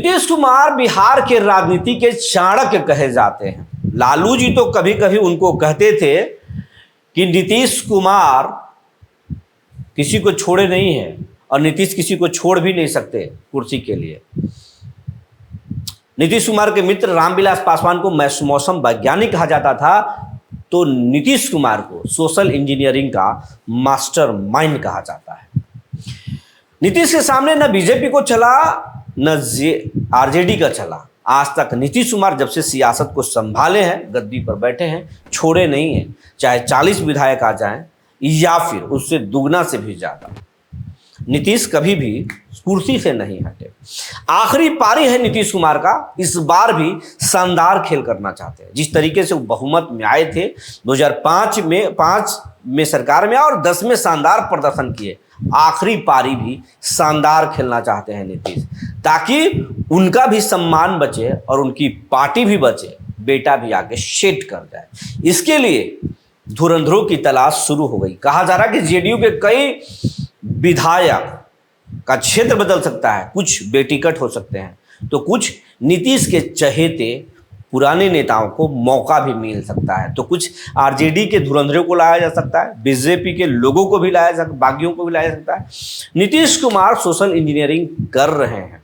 नीतीश कुमार बिहार के राजनीति के चाणक्य कहे जाते हैं। लालू जी तो कभी कभी उनको कहते थे कि नीतीश कुमार किसी को छोड़े नहीं है और नीतीश किसी को छोड़ भी नहीं सकते कुर्सी के लिए। नीतीश कुमार के मित्र रामविलास पासवान को मौसम वैज्ञानिक कहा जाता था, तो नीतीश कुमार को सोशल इंजीनियरिंग का मास्टर माइंड कहा जाता है। नीतीश के सामने न बीजेपी को चला न आरजेडी का चला। आज तक नीतीश कुमार जब से सियासत को संभाले हैं, गद्दी पर बैठे हैं, छोड़े नहीं हैं, चाहे 40 विधायक आ जाएं या फिर उससे दुगना से भी ज्यादा। नीतीश कभी भी कुर्सी से नहीं हटे। आखिरी पारी है नीतीश कुमार का, इस बार भी शानदार खेल करना चाहते हैं। जिस तरीके से वो बहुमत में आए थे 2005 में सरकार में और 10 में शानदार प्रदर्शन किए, आखिरी पारी भी शानदार खेलना चाहते हैं नीतीश, ताकि उनका भी सम्मान बचे और उनकी पार्टी भी बचे, बेटा भी आगे सेट कर जाए। इसके लिए धुरंधरों की तलाश शुरू हो गई। कहा जा रहा है कि जेडीयू के कई विधायक का क्षेत्र बदल सकता है, कुछ बेटिकट हो सकते हैं, तो कुछ नीतीश के चहेते पुराने नेताओं को मौका भी मिल सकता है, तो कुछ आरजेडी के धुरंधरों को लाया जा सकता है, बीजेपी के लोगों को भी लाया जा सकता है, बागियों को भी लाया जा सकता है। नीतीश कुमार सोशल इंजीनियरिंग कर रहे हैं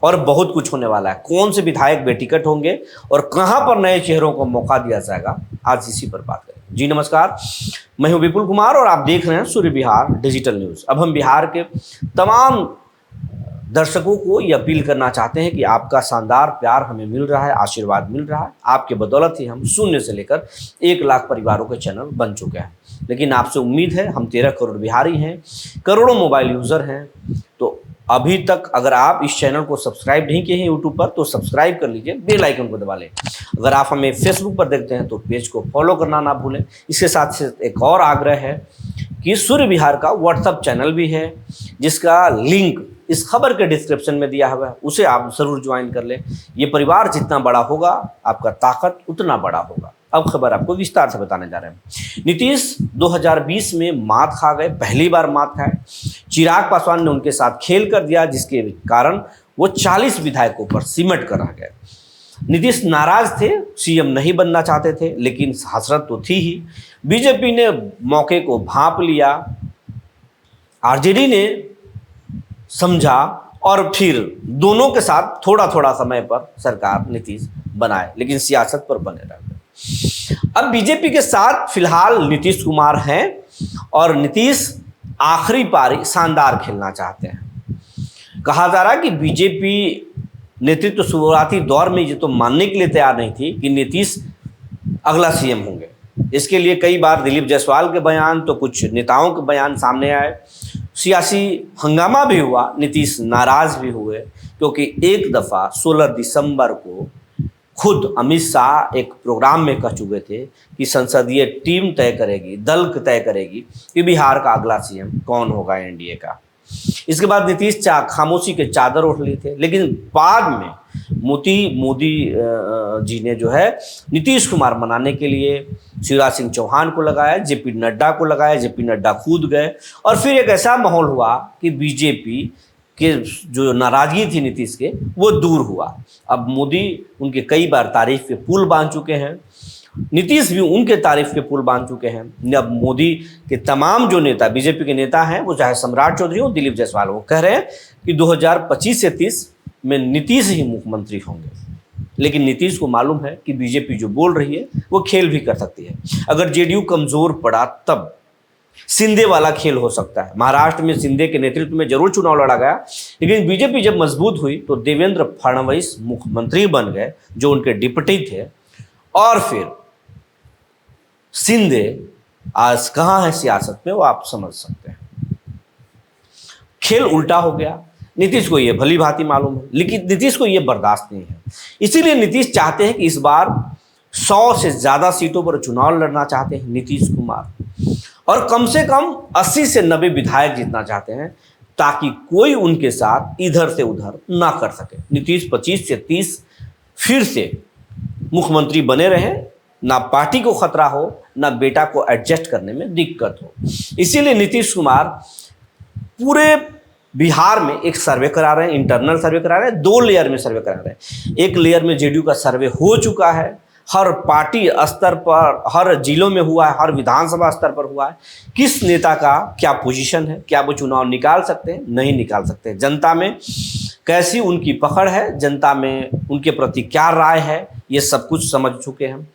और बहुत कुछ होने वाला है। कौन से विधायक बेटिकट होंगे और कहां पर नए चेहरों को मौका दिया जाएगा, आज इसी पर बात करें। जी नमस्कार, मैं हूं विपुल कुमार और आप देख रहे हैं सूर्य बिहार डिजिटल न्यूज। अब हम बिहार के तमाम दर्शकों को ये अपील करना चाहते हैं कि आपका शानदार प्यार हमें मिल रहा है, आशीर्वाद मिल रहा है। आपके बदौलत ही हम शून्य से लेकर 1 लाख परिवारों के चैनल बन चुके हैं। लेकिन आपसे उम्मीद है, हम 13 करोड़ बिहारी हैं, करोड़ों मोबाइल यूज़र हैं, तो अभी तक अगर आप इस चैनल को सब्सक्राइब नहीं किए हैं यूट्यूब पर तो सब्सक्राइब कर लीजिए, बेल आइकन को दबा लें। अगर आप हमें फेसबुक पर देखते हैं तो पेज को फॉलो करना ना भूलें। इसके साथ एक और आग्रह है कि सूर्य बिहार का व्हाट्सएप चैनल भी है, जिसका लिंक इस खबर के डिस्क्रिप्शन में दिया हुआ है, उसे आप ज़रूर ज्वाइन कर लें। ये परिवार जितना बड़ा होगा, आपका ताकत उतना बड़ा होगा। अब खबर आपको विस्तार से बताने जा रहे हैं। नीतीश 2020 में मात खा गए, पहली बार मात खाए। चिराग पासवान ने उनके साथ खेल कर दिया, जिसके कारण वो 40 विधायकों पर सिमट कर रह गए। नीतीश नाराज थे, सीएम नहीं बनना चाहते थे, लेकिन हसरत तो थी ही। बीजेपी ने मौके को भांप लिया, आरजेडी ने समझा और फिर दोनों के साथ थोड़ा थोड़ा समय पर सरकार नीतीश बनाए, लेकिन सियासत पर बने रह गए। अब बीजेपी के साथ फिलहाल नीतीश कुमार हैं और नीतीश आखिरी पारी शानदार खेलना चाहते हैं। कहा जा रहा है कि बीजेपी नेतृत्व शुरुआती दौर में ये तो मानने के लिए तैयार नहीं थी कि नीतीश अगला सीएम होंगे। इसके लिए कई बार दिलीप जायसवाल के बयान तो कुछ नेताओं के बयान सामने आए, सियासी हंगामा भी हुआ, नीतीश नाराज भी हुए, क्योंकि एक दफ़ा 16 दिसंबर को खुद अमित शाह एक प्रोग्राम में कह चुके थे कि संसदीय टीम तय करेगी, दल तय करेगी कि बिहार का अगला सीएम कौन होगा एनडीए का। इसके बाद नीतीश खामोशी के चादर ओढ़ लिए थे, लेकिन बाद में मोदी जी ने जो है नीतीश कुमार मनाने के लिए शिवराज सिंह चौहान को लगाया, जेपी नड्डा को लगाया, जेपी नड्डा कूद गए और फिर एक ऐसा माहौल हुआ कि बीजेपी के जो नाराजगी थी नीतीश के, वो दूर हुआ। अब मोदी उनके कई बार तारीफ के पुल बांध चुके हैं, नीतीश भी उनके तारीफ के पुल बांध चुके हैं। अब मोदी के तमाम जो नेता, बीजेपी के नेता हैं, वो चाहे सम्राट चौधरी हो, दिलीप जायसवाल, वो कह रहे हैं कि 2025 से 30 में नीतीश ही मुख्यमंत्री होंगे। लेकिन नीतीश को मालूम है कि बीजेपी जो बोल रही है वो खेल भी कर सकती है। अगर जेडीयू कमजोर पड़ा तब शिंदे वाला खेल हो सकता है। महाराष्ट्र में शिंदे के नेतृत्व में जरूर चुनाव लड़ा गया, लेकिन बीजेपी जब मजबूत हुई तो देवेंद्र फडणवीस मुख्यमंत्री बन गए, जो उनके डिप्टी थे, और फिर शिंदे आज कहां है सियासत में वो आप समझ सकते हैं। खेल उल्टा हो गया। नीतीश को ये भली भांति मालूम है, लेकिन नीतीश को ये बर्दाश्त नहीं है। इसीलिए नीतीश चाहते हैं कि इस बार 100 से ज्यादा सीटों पर चुनाव लड़ना चाहते हैं नीतीश कुमार, और कम से कम 80 से 90 विधायक जीतना चाहते हैं, ताकि कोई उनके साथ इधर से उधर ना कर सके। नीतीश 25 से 30 फिर से मुख्यमंत्री बने रहे, ना पार्टी को खतरा हो, ना बेटा को एडजस्ट करने में दिक्कत हो। इसीलिए नीतीश कुमार पूरे बिहार में एक सर्वे करा रहे हैं, इंटरनल सर्वे करा रहे हैं, 2 लेयर में सर्वे करा रहे हैं। एक लेयर में जेडीयू का सर्वे हो चुका है, हर पार्टी स्तर पर, हर जिलों में हुआ है, हर विधानसभा स्तर पर हुआ है। किस नेता का क्या पोजीशन है, क्या वो चुनाव निकाल सकते हैं, नहीं निकाल सकते, जनता में कैसी उनकी पकड़ है, जनता में उनके प्रति क्या राय है, ये सब कुछ समझ चुके हैं।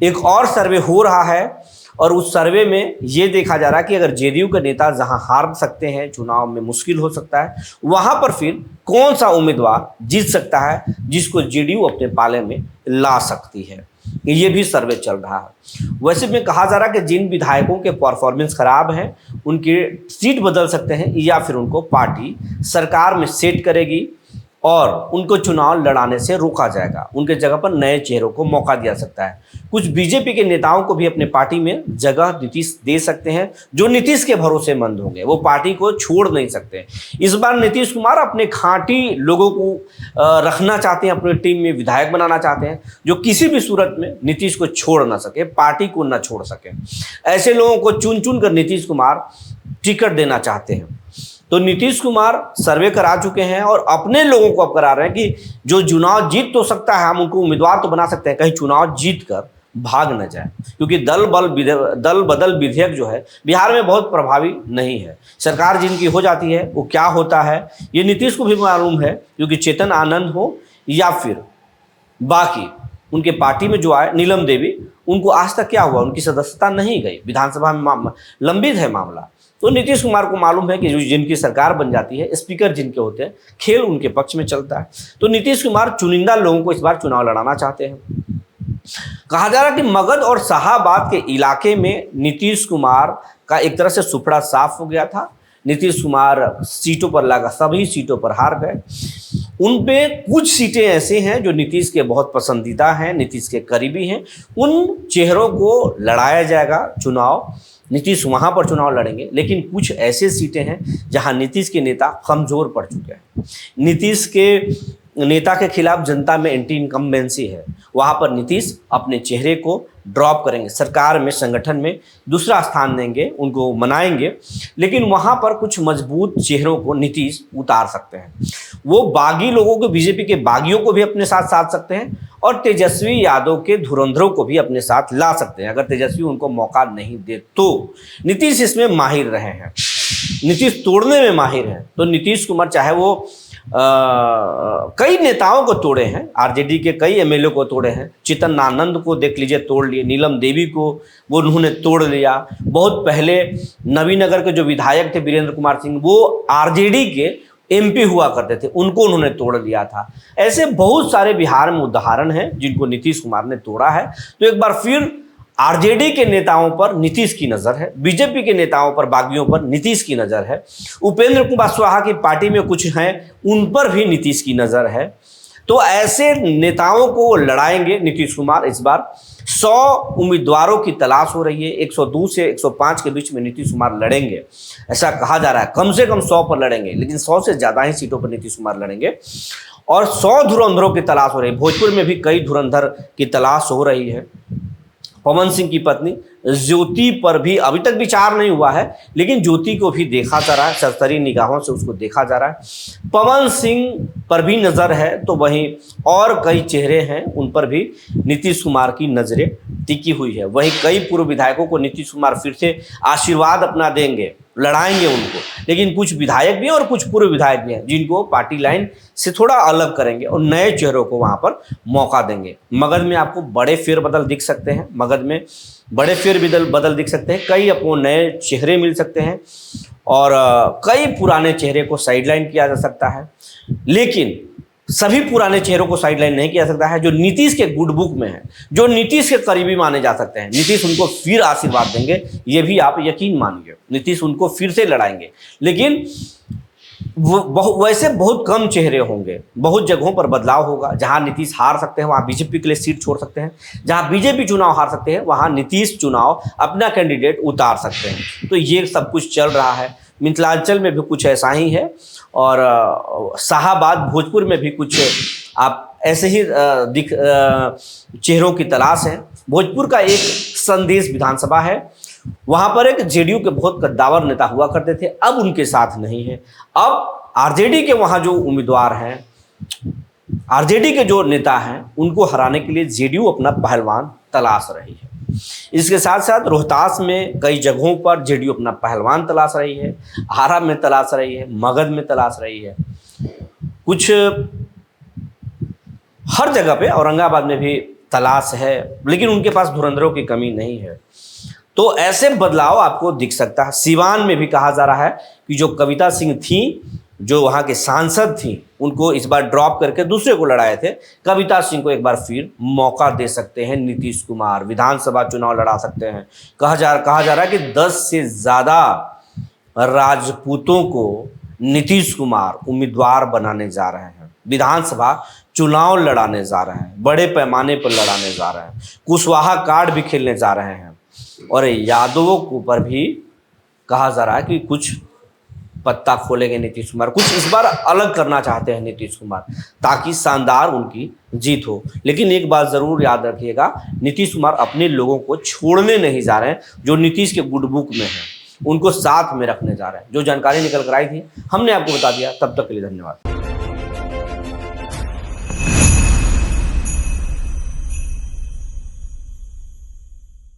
एक और सर्वे हो रहा है और उस सर्वे में ये देखा जा रहा है कि अगर जेडीयू के नेता जहां हार सकते हैं, चुनाव में मुश्किल हो सकता है, वहां पर फिर कौन सा उम्मीदवार जीत सकता है जिसको जेडीयू अपने पाले में ला सकती है, ये भी सर्वे चल रहा है। वैसे में कहा जा रहा है कि जिन विधायकों के परफॉर्मेंस खराब हैं उनकी सीट बदल सकते हैं या फिर उनको पार्टी सरकार में सेट करेगी और उनको चुनाव लड़ाने से रोका जाएगा, उनके जगह पर नए चेहरों को मौका दिया सकता है। कुछ बीजेपी के नेताओं को भी अपने पार्टी में जगह नीतीश दे सकते हैं जो नीतीश के भरोसेमंद होंगे, वो पार्टी को छोड़ नहीं सकते। इस बार नीतीश कुमार अपने खांटी लोगों को रखना चाहते हैं, अपनी टीम में विधायक बनाना चाहते हैं जो किसी भी सूरत में नीतीश को छोड़ ना सके, पार्टी को ना छोड़ सके। ऐसे लोगों को चुन चुन कर नीतीश कुमार टिकट देना चाहते हैं। तो नीतीश कुमार सर्वे करा चुके हैं और अपने लोगों को अब करा रहे हैं कि जो चुनाव जीत तो सकता है, हम उनको उम्मीदवार तो बना सकते हैं, कहीं चुनाव जीत कर भाग न जाए, क्योंकि दल बदल विधेयक जो है बिहार में बहुत प्रभावी नहीं है। सरकार जिनकी हो जाती है वो क्या होता है ये नीतीश को भी मालूम है, क्योंकि चेतन आनंद हो या फिर बाकी उनके पार्टी में जो आए नीलम देवी, उनको आज तक क्या हुआ, उनकी सदस्यता नहीं गई, विधानसभा में लंबित है मामला। तो नीतीश कुमार को मालूम है कि जो जिनकी सरकार बन जाती है, स्पीकर जिनके होते हैं, खेल उनके पक्ष में चलता है। तो नीतीश कुमार चुनिंदा लोगों को इस बार चुनाव लड़ाना चाहते हैं। कहा जा रहा है कि मगध और शाहाबाद के इलाके में नीतीश कुमार का एक तरह से सुपड़ा साफ हो गया था। नीतीश कुमार सीटों पर लगा, सभी सीटों पर हार गए। उन पे कुछ सीटें ऐसे हैं जो नीतीश के बहुत पसंदीदा हैं, नीतीश के करीबी हैं, उन चेहरों को लड़ाया जाएगा चुनाव, नीतीश वहां पर चुनाव लड़ेंगे। लेकिन कुछ ऐसे सीटें हैं जहां नीतीश के नेता कमजोर पड़ चुके हैं, नीतीश के नेता के खिलाफ जनता में एंटी इनकम्बेंसी है, वहां पर नीतीश अपने चेहरे को ड्रॉप करेंगे, सरकार में, संगठन में दूसरा स्थान देंगे, उनको मनाएंगे। लेकिन वहां पर कुछ मजबूत चेहरों को नीतीश उतार सकते हैं। वो बागी लोगों को, बीजेपी के बागियों को भी अपने साथ साध सकते हैं और तेजस्वी यादव के धुरंधरों को भी अपने साथ ला सकते हैं। अगर तेजस्वी उनको मौका नहीं दे तो नीतीश इसमें माहिर रहे हैं, नीतीश तोड़ने में माहिर हैं। तो नीतीश कुमार चाहे वो कई नेताओं को तोड़े हैं, आरजेडी के कई एमएलए को तोड़े हैं, चेतन आनंद को देख लीजिए तोड़ लिए, नीलम देवी को वो उन्होंने तोड़ लिया। बहुत पहले नवीनगर के जो विधायक थे वीरेंद्र कुमार सिंह, वो आरजेडी के एमपी हुआ करते थे, उनको उन्होंने तोड़ दिया था। ऐसे बहुत सारे बिहार में उदाहरण हैं जिनको नीतीश कुमार ने तोड़ा है। तो एक बार फिर आरजेडी के नेताओं पर नीतीश की नज़र है, बीजेपी के नेताओं पर, बागियों पर नीतीश की नज़र है, उपेंद्र कुशवाहा की पार्टी में कुछ हैं उन पर भी नीतीश की नज़र है। तो ऐसे नेताओं को लड़ाएंगे नीतीश कुमार। इस बार 100 उम्मीदवारों की तलाश हो रही है, 102 से 105 के बीच में नीतीश कुमार लड़ेंगे, ऐसा कहा जा रहा है। कम से कम 100 पर लड़ेंगे, लेकिन 100 से ज़्यादा ही सीटों पर नीतीश कुमार लड़ेंगे। और 100 धुरंधरों की तलाश हो रही है, भोजपुर में भी कई धुरंधर की तलाश हो रही है। पवन सिंह की पत्नी ज्योति पर भी अभी तक विचार नहीं हुआ है, लेकिन ज्योति को भी देखा जा रहा है, सरसरी निगाहों से उसको देखा जा रहा है। पवन सिंह पर भी नज़र है, तो वहीं और कई चेहरे हैं उन पर भी नीतीश कुमार की नज़रें टिकी हुई है। वहीं कई पूर्व विधायकों को नीतीश कुमार फिर से आशीर्वाद अपना देंगे, लड़ाएंगे उनको। लेकिन कुछ विधायक भी हैं और कुछ पूर्व विधायक भी हैं जिनको पार्टी लाइन से थोड़ा अलग करेंगे और नए चेहरों को वहां पर मौका देंगे। मगध में आपको बड़े फेरबदल दिख सकते हैं, मगध में बड़े फेरबदल दिख सकते हैं, कई आपको नए चेहरे मिल सकते हैं और कई पुराने चेहरे को साइडलाइन किया जा सकता है। लेकिन सभी पुराने चेहरों को साइडलाइन नहीं किया जा सकता है जो नीतीश के गुड बुक में है, जो नीतीश के करीबी माने जा सकते हैं। नीतीश उनको फिर आशीर्वाद देंगे, ये भी आप यकीन मानिए, नीतीश उनको फिर से लड़ाएंगे। लेकिन वैसे बहुत कम चेहरे होंगे, बहुत जगहों पर बदलाव होगा। जहां नीतीश हार सकते हैं वहां बीजेपी के लिए सीट छोड़ सकते हैं, जहां बीजेपी चुनाव हार सकते हैं वहां नीतीश चुनाव अपना कैंडिडेट उतार सकते हैं। तो ये सब कुछ चल रहा है। मिथिलांचल में भी कुछ ऐसा ही है और शाहाबाद भोजपुर में भी कुछ आप ऐसे ही चेहरों की तलाश है। भोजपुर का एक संदेश विधानसभा है, वहां पर एक जेडीयू के बहुत कद्दावर नेता हुआ करते थे, अब उनके साथ नहीं है। अब आरजेडी के वहाँ जो उम्मीदवार हैं, आरजेडी के जो नेता हैं, उनको हराने के लिए जेडीयू अपना पहलवान तलाश रही है। इसके साथ साथ रोहतास में कई जगहों पर जेडीयू अपना पहलवान तलाश रही है, आरा में तलाश रही है, मगध में तलाश रही है, कुछ हर जगह पे, औरंगाबाद में भी तलाश है, लेकिन उनके पास धुरंधरों की कमी नहीं है। तो ऐसे बदलाव आपको दिख सकता है। सिवान में भी कहा जा रहा है कि जो कविता सिंह थी, जो वहाँ के सांसद थी, उनको इस बार ड्रॉप करके दूसरे को लड़ाए थे, कविता सिंह को एक बार फिर मौका दे सकते हैं नीतीश कुमार, विधानसभा चुनाव लड़ा सकते हैं। कहा जा रहा है कि 10 से ज़्यादा राजपूतों को नीतीश कुमार उम्मीदवार बनाने जा रहे हैं, विधानसभा चुनाव लड़ाने जा रहे हैं, बड़े पैमाने पर लड़ाने जा रहे हैं, कुशवाहा कार्ड भी खेलने जा रहे हैं। और यादवों के ऊपर भी कहा जा रहा है कि कुछ पत्ता खोलेंगे नीतीश कुमार, कुछ इस बार अलग करना चाहते हैं नीतीश कुमार, ताकि शानदार उनकी जीत हो। लेकिन एक बात जरूर याद रखिएगा, नीतीश कुमार अपने लोगों को छोड़ने नहीं जा रहे हैं, जो नीतीश के गुड बुक में है उनको साथ में रखने जा रहे हैं। जो जानकारी निकल कर आई थी हमने आपको बता दिया। तब तक के लिए धन्यवाद।